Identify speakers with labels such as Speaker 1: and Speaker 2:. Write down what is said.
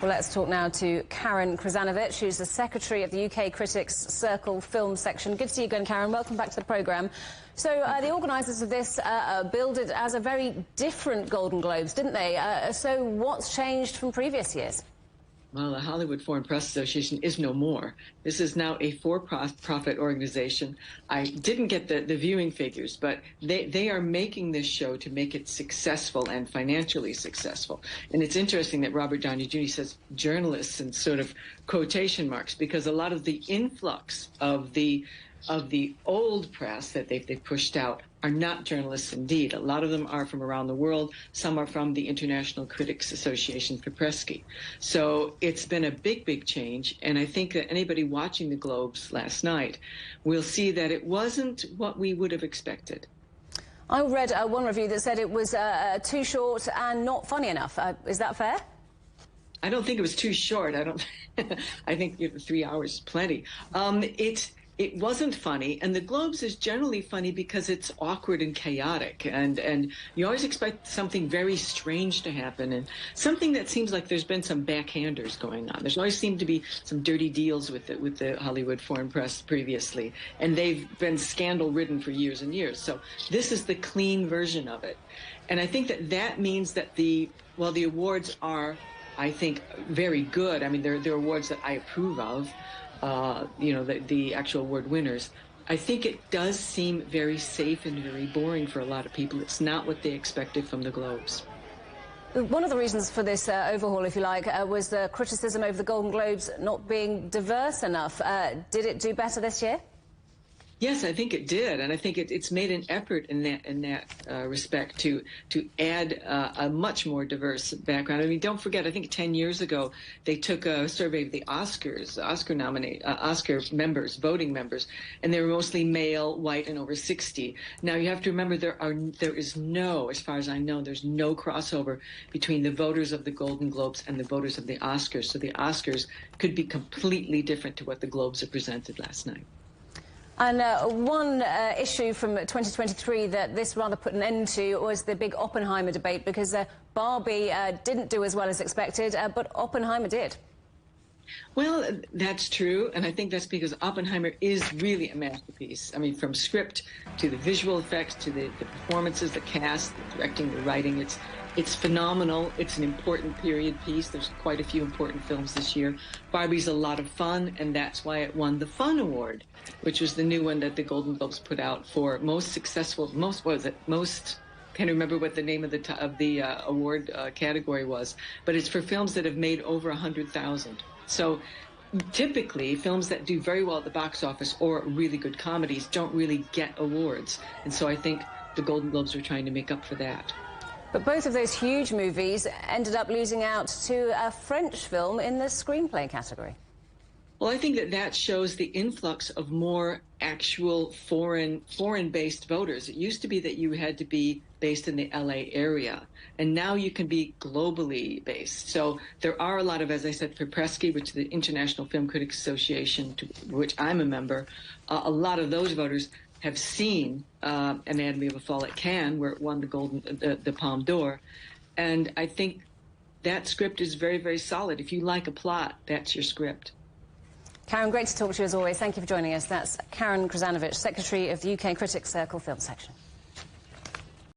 Speaker 1: Well, let's talk now to Karen Krizanovich, who's the secretary of the UK Critics Circle Film Section. Good to see you again, Karen. Welcome back to the programme. So the organisers of this billed it as a very different Golden Globes, didn't they? So what's changed from previous years?
Speaker 2: Well, the Hollywood Foreign Press Association is no more. This is now a for-profit organization. I didn't get the viewing figures, but they are making this show to make it successful and financially successful. And it's interesting that Robert Downey Jr. says journalists in sort of quotation marks, because a lot of the influx of the old press that they've pushed out are not journalists indeed. A lot of them are from around the world. Some are from the International Critics Association for Presky. So it's been a big, big change. And I think that anybody watching the Globes last night will see that it wasn't what we would have expected.
Speaker 1: I read one review that said it was too short and not funny enough. Is that fair?
Speaker 2: I don't think it was too short. I think 3 hours is plenty. It wasn't funny, and the Globes is generally funny because it's awkward and chaotic, and you always expect something very strange to happen, and something that seems like there's been some backhanders going on. There's always seemed to be some dirty deals with the Hollywood Foreign Press previously, and they've been scandal-ridden for years and years. So this is the clean version of it, and I think that means that the awards are, I think, very good. I mean, they're awards that I approve of. The actual award winners. I think it does seem very safe and very boring for a lot of people. It's not what they expected from the Globes.
Speaker 1: One of the reasons for this overhaul, if you like, was the criticism over the Golden Globes not being diverse enough. Did it do better this year?
Speaker 2: Yes, I think it did, and I think it's made an effort in that respect to add a much more diverse background. I mean, don't forget, I think 10 years ago they took a survey of the Oscars, Oscar members, voting members, and they were mostly male, white, and over 60. Now you have to remember there is no, as far as I know, there's no crossover between the voters of the Golden Globes and the voters of the Oscars. So the Oscars could be completely different to what the Globes have presented last night.
Speaker 1: And one issue from 2023 that this rather put an end to was the big Oppenheimer debate, because Barbie didn't do as well as expected, but Oppenheimer did.
Speaker 2: Well, that's true, and I think that's because Oppenheimer is really a masterpiece. I mean, from script to the visual effects to the performances, the cast, the directing, the writing, it's phenomenal. It's an important period piece. There's quite a few important films this year. Barbie's a lot of fun, and that's why it won the Fun Award, which was the new one that the Golden Globes put out for most successful, can't remember what the name of the award category was, but it's for films that have made over 100,000. So typically, films that do very well at the box office or really good comedies don't really get awards. And so I think the Golden Globes are trying to make up for that.
Speaker 1: But both of those huge movies ended up losing out to a French film in the screenplay category.
Speaker 2: Well, I think that shows the influx of more actual foreign-based voters. It used to be that you had to be based in the LA area, and now you can be globally based. So there are a lot of, as I said, for Presky, which is the International Film Critics Association, to which I'm a member, a lot of those voters have seen Anatomy of a Fall at Cannes, where it won the Palme d'Or, and I think that script is very, very solid. If you like a plot, that's your script.
Speaker 1: Karen, great to talk to you as always. Thank you for joining us. That's Karen Krizanovich, Secretary of the UK Critics Circle Film Section.